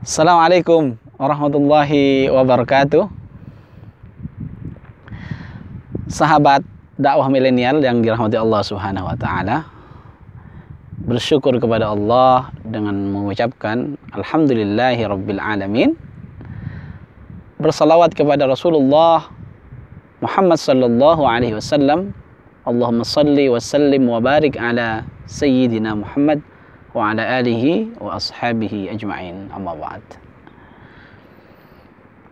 Assalamualaikum warahmatullahi wabarakatuh. Sahabat dakwah milenial yang dirahmati Allah Subhanahu wa taala. Bersyukur kepada Allah dengan mengucapkan alhamdulillahi rabbil alamin. Bersalawat kepada Rasulullah Muhammad sallallahu alaihi wasallam. Allahumma salli wa sallim wa barik ala sayyidina Muhammad wa ala alihi wa ashabihi ajma'in, amma ba'd.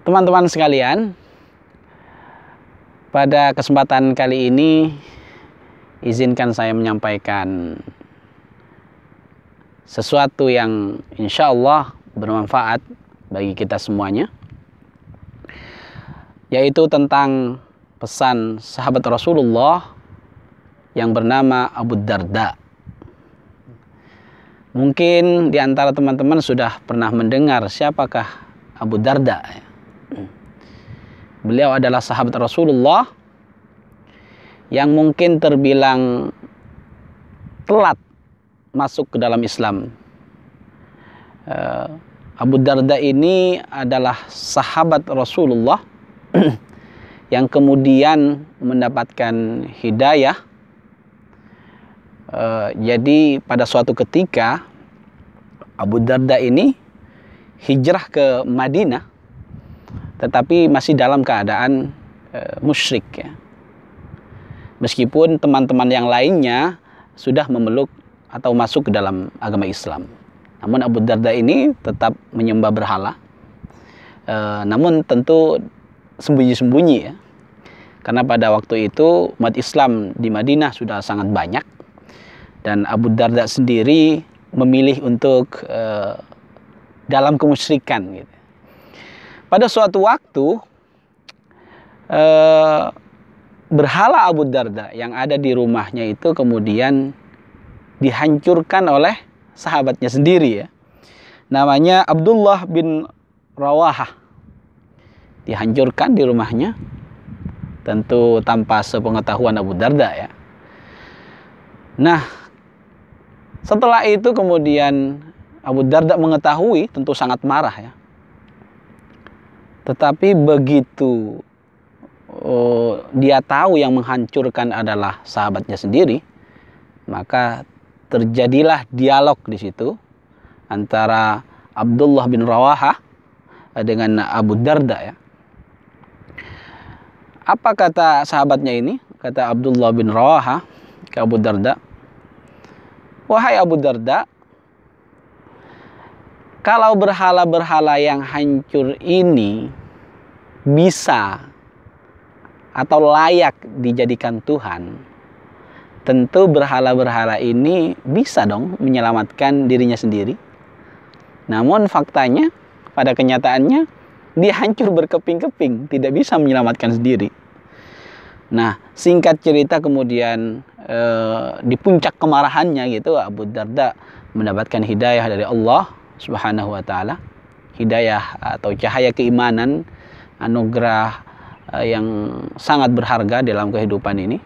Teman-teman sekalian, pada kesempatan kali ini izinkan saya menyampaikan sesuatu yang insya Allah bermanfaat bagi kita semuanya, yaitu tentang pesan sahabat Rasulullah yang bernama Abu Darda. Mungkin di antara teman-teman sudah pernah mendengar siapakah Abu Darda. Beliau adalah sahabat Rasulullah yang mungkin terbilang telat masuk ke dalam Islam. Abu Darda ini adalah sahabat Rasulullah yang kemudian mendapatkan hidayah. Jadi pada suatu ketika Abu Darda ini hijrah ke Madinah, tetapi masih dalam keadaan musyrik ya. Meskipun teman-teman yang lainnya sudah memeluk atau masuk ke dalam agama Islam, namun Abu Darda ini tetap menyembah berhala. Namun tentu sembunyi-sembunyi ya, karena pada waktu itu umat Islam di Madinah sudah sangat banyak. Dan Abu Darda sendiri memilih untuk dalam kemusyrikan gitu. Pada suatu waktu berhala Abu Darda yang ada di rumahnya itu kemudian dihancurkan oleh sahabatnya sendiri ya. Namanya Abdullah bin Rawahah. Dihancurkan di rumahnya, tentu tanpa sepengetahuan Abu Darda ya. Nah, setelah itu kemudian Abu Darda mengetahui, tentu sangat marah ya. Tetapi begitu dia tahu yang menghancurkan adalah sahabatnya sendiri, maka terjadilah dialog di situ antara Abdullah bin Rawahah dengan Abu Darda ya. Apa kata sahabatnya ini? Kata Abdullah bin Rawahah ke Abu Darda, "Wahai Abu Darda, kalau berhala-berhala yang hancur ini bisa atau layak dijadikan Tuhan, tentu berhala-berhala ini bisa dong menyelamatkan dirinya sendiri. Namun faktanya, pada kenyataannya, dia hancur berkeping-keping, tidak bisa menyelamatkan sendiri." Nah, singkat cerita kemudian di puncak kemarahannya gitu, Abu Darda mendapatkan hidayah dari Allah Subhanahu wa taala, hidayah atau cahaya keimanan, anugerah yang sangat berharga dalam kehidupan ini.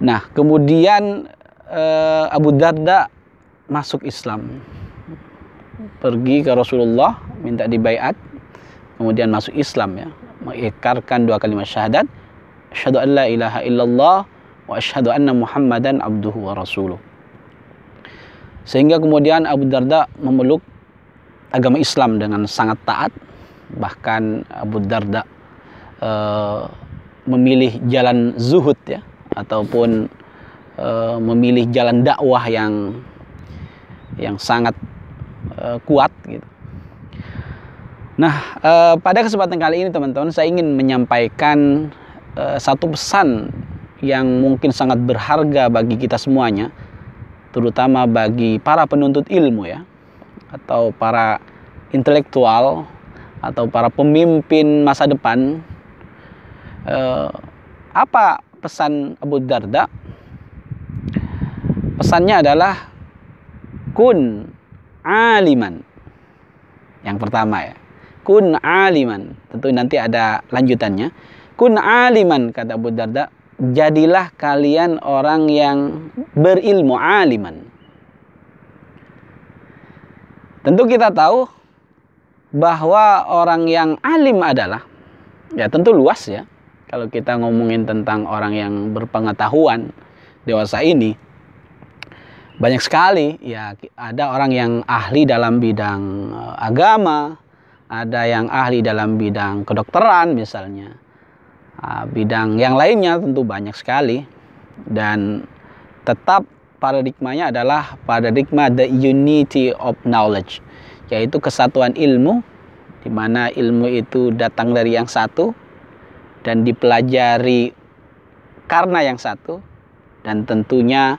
Nah, kemudian Abu Darda masuk Islam, pergi ke Rasulullah minta dibaiat, kemudian masuk Islam ya, mengikrarkan 2 kalimat syahadat, asyhadu an la ilaha illallah wa asyhadu anna Muhammadan abduhu wa rasuluh. Sehingga kemudian Abu Darda memeluk agama Islam dengan sangat taat. Bahkan Abu Darda memilih jalan zuhud ya, ataupun memilih jalan dakwah yang sangat kuat gitu. Nah, pada kesempatan kali ini teman-teman, saya ingin menyampaikan satu pesan yang mungkin sangat berharga bagi kita semuanya, terutama bagi para penuntut ilmu ya, atau para intelektual, atau para pemimpin masa depan. Apa pesan Abu Darda? Pesannya adalah kun aliman. Yang pertama ya, kun aliman. Tentu nanti ada lanjutannya. Kun aliman, kata Abu Darda, jadilah kalian orang yang berilmu, aliman. Tentu kita tahu bahwa orang yang alim adalah, ya tentu luas ya, kalau kita ngomongin tentang orang yang berpengetahuan dewasa ini, banyak sekali ya. Ada orang yang ahli dalam bidang agama, ada yang ahli dalam bidang kedokteran misalnya, bidang yang lainnya tentu banyak sekali. Dan tetap paradigmanya adalah paradigma the unity of knowledge, yaitu kesatuan ilmu, di mana ilmu itu datang dari yang satu dan dipelajari karena yang satu, dan tentunya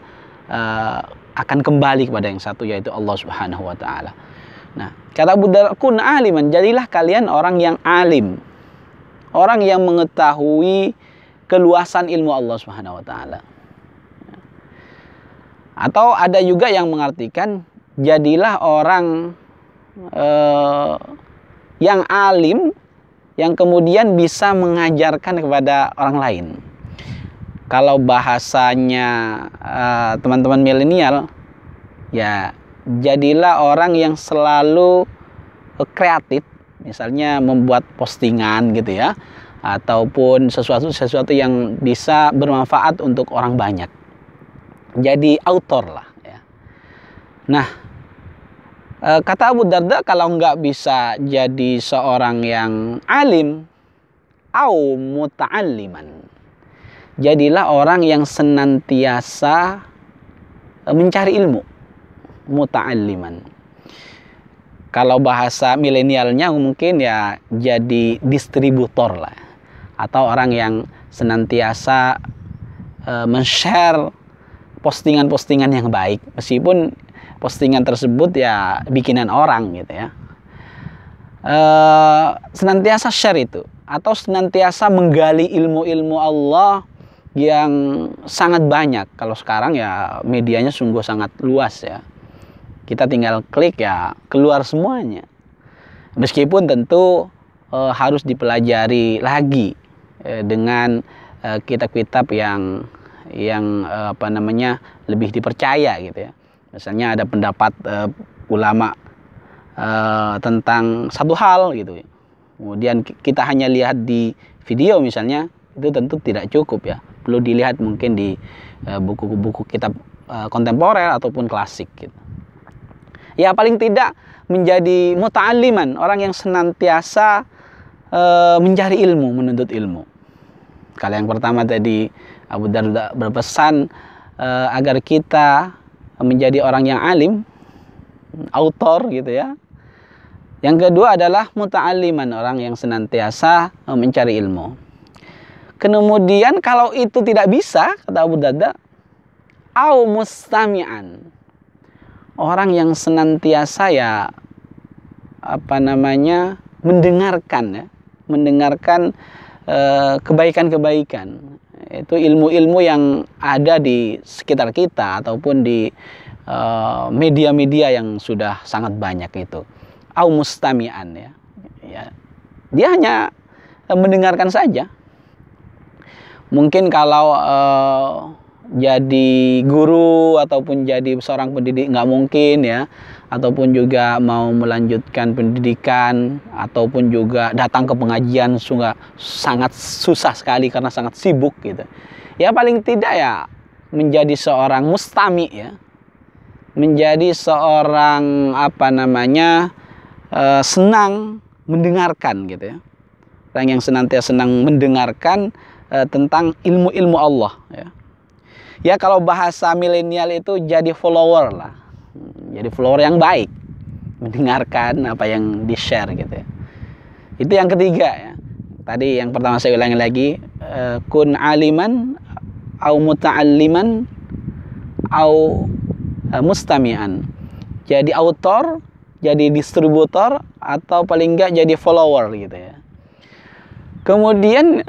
akan kembali kepada yang satu, yaitu Allah Subhanahu wa taala. Nah, kata Abu Darda, kun aliman, jadilah kalian orang yang alim, orang yang mengetahui keluasan ilmu Allah Subhanahu wa taala. Atau ada juga yang mengartikan, jadilah orang yang alim, yang kemudian bisa mengajarkan kepada orang lain. Kalau bahasanya teman-teman milenial, ya jadilah orang yang selalu kreatif, misalnya membuat postingan gitu ya, ataupun sesuatu yang bisa bermanfaat untuk orang banyak. Jadi autor lah ya. Nah, kata Abu Darda, kalau nggak bisa jadi seorang yang alim, au muta'alliman, jadilah orang yang senantiasa mencari ilmu, muta'alliman. Kalau bahasa milenialnya mungkin ya jadi distributor lah, atau orang yang senantiasa men-share postingan-postingan yang baik, meskipun postingan tersebut ya bikinan orang gitu ya. Senantiasa share itu, atau senantiasa menggali ilmu-ilmu Allah yang sangat banyak. Kalau sekarang ya medianya sungguh sangat luas ya. Kita tinggal klik ya keluar semuanya. Meskipun tentu harus dipelajari lagi dengan kitab-kitab yang lebih dipercaya gitu ya. Misalnya ada pendapat ulama tentang satu hal gitu ya. Kemudian kita hanya lihat di video misalnya, itu tentu tidak cukup ya. Perlu dilihat mungkin di buku-buku kitab kontemporer ataupun klasik gitu. Ya paling tidak menjadi muta'alliman, orang yang senantiasa mencari ilmu, menuntut ilmu. Kalau yang pertama tadi Abu Darda berpesan agar kita menjadi orang yang alim, autor gitu ya. Yang kedua adalah muta'alliman, orang yang senantiasa mencari ilmu. Kemudian kalau itu tidak bisa, kata Abu Darda, au mustami'an, orang yang senantiasa ya mendengarkan ya, mendengarkan kebaikan-kebaikan. Itu ilmu-ilmu yang ada di sekitar kita ataupun di media-media yang sudah sangat banyak itu. Au mustami'an ya. Dia hanya mendengarkan saja. Mungkin kalau jadi guru ataupun jadi seorang pendidik nggak mungkin ya, ataupun juga mau melanjutkan pendidikan ataupun juga datang ke pengajian sangat susah sekali karena sangat sibuk gitu. Ya paling tidak ya menjadi seorang mustami ya, menjadi seorang senang mendengarkan gitu ya, orang yang senantiasa senang mendengarkan tentang ilmu-ilmu Allah ya. Ya kalau bahasa milenial itu jadi follower lah. Jadi follower yang baik, mendengarkan apa yang di-share gitu ya. Itu yang ketiga ya. Tadi yang pertama saya ulangi lagi, kun aliman au muta'alliman au mustami'an. Jadi autor, jadi distributor, atau paling enggak jadi follower gitu ya. Kemudian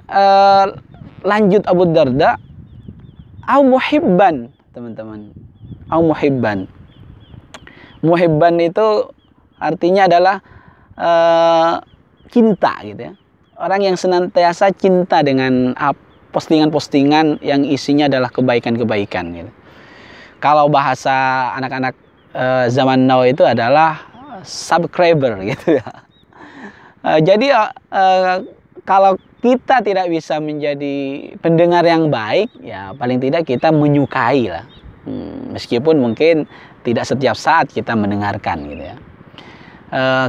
lanjut Abu Darda, au muhibban, teman-teman. Au muhibban. Muhibban itu artinya adalah cinta gitu ya. Orang yang senantiasa cinta dengan postingan-postingan yang isinya adalah kebaikan-kebaikan gitu. Kalau bahasa anak-anak zaman now itu adalah subscriber gitu ya. Jadi kalau kita tidak bisa menjadi pendengar yang baik, ya paling tidak kita menyukai lah. Meskipun mungkin tidak setiap saat kita mendengarkan gitu ya.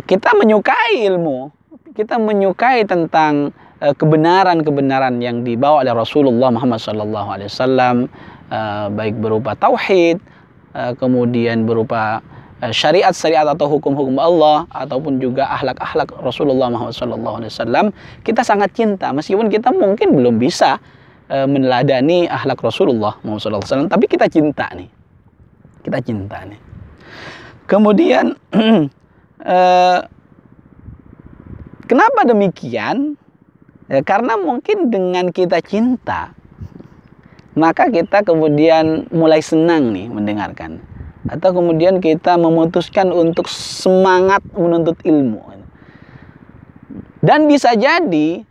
Kita menyukai ilmu, kita menyukai tentang kebenaran-kebenaran yang dibawa oleh Rasulullah Muhammad SAW, baik berupa tauhid, kemudian berupa syariat-syariat atau hukum-hukum Allah, ataupun juga akhlak-akhlak Rasulullah Muhammad SAW. Kita sangat cinta, meskipun kita mungkin belum bisa meneladani akhlak Rasulullah Muhammad SAW, tapi kita cinta nih. Kita cinta nih. Kemudian kenapa demikian? Karena mungkin dengan kita cinta, maka kita kemudian mulai senang nih mendengarkan. Atau kemudian kita memutuskan untuk semangat menuntut ilmu. Dan bisa jadi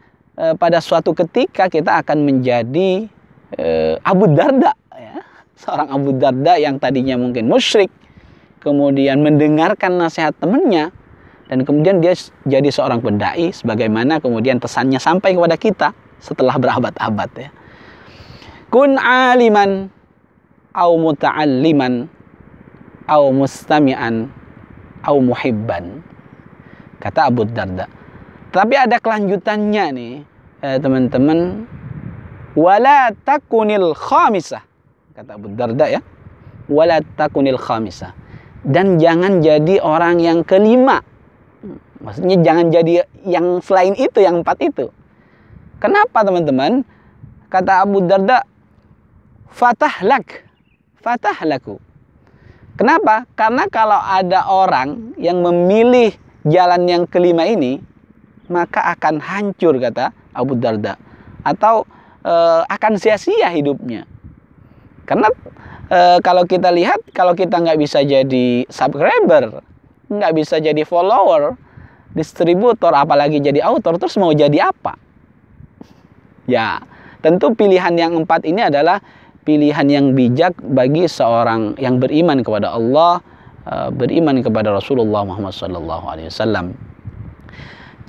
pada suatu ketika kita akan menjadi Abu Darda, ya. Seorang Abu Darda yang tadinya mungkin musyrik, kemudian mendengarkan nasihat temannya, dan kemudian dia jadi seorang pendai, sebagaimana kemudian pesannya sampai kepada kita setelah berabad-abad, ya. Kun aliman au muta'alliman au mustami'an au muhibban, kata Abu Darda. Tapi ada kelanjutannya nih, teman-teman. Wala takunil khamisah, kata Abu Darda, ya. Wala takunil khamisah, dan jangan jadi orang yang kelima. Maksudnya jangan jadi yang selain itu, yang 4 itu. Kenapa, teman-teman? Kata Abu Darda, fatahlaku. Kenapa? Karena kalau ada orang yang memilih jalan yang kelima ini, maka akan hancur, kata Abu Darda, atau akan sia-sia hidupnya. Karena kalau kita lihat, kalau kita nggak bisa jadi subscriber, nggak bisa jadi follower, distributor, apalagi jadi author, terus mau jadi apa? Ya, tentu pilihan yang 4 ini adalah pilihan yang bijak bagi seorang yang beriman kepada Allah, beriman kepada Rasulullah Muhammad SAW.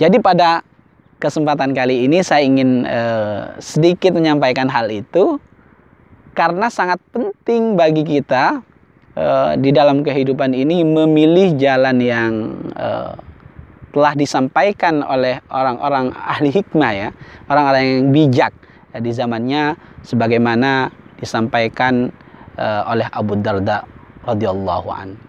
Jadi pada kesempatan kali ini saya ingin sedikit menyampaikan hal itu, karena sangat penting bagi kita di dalam kehidupan ini memilih jalan yang telah disampaikan oleh orang-orang ahli hikmah, ya, orang-orang yang bijak di zamannya, sebagaimana disampaikan oleh Abu Darda radhiyallahu an.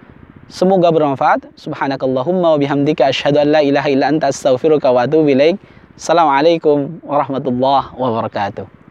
Semoga bermanfaat. Subhanakallahumma wa bihamdika asyhadu an la ilaha illa anta astaghfiruka wa atubu ilaik. Assalamualaikum warahmatullahi wabarakatuh.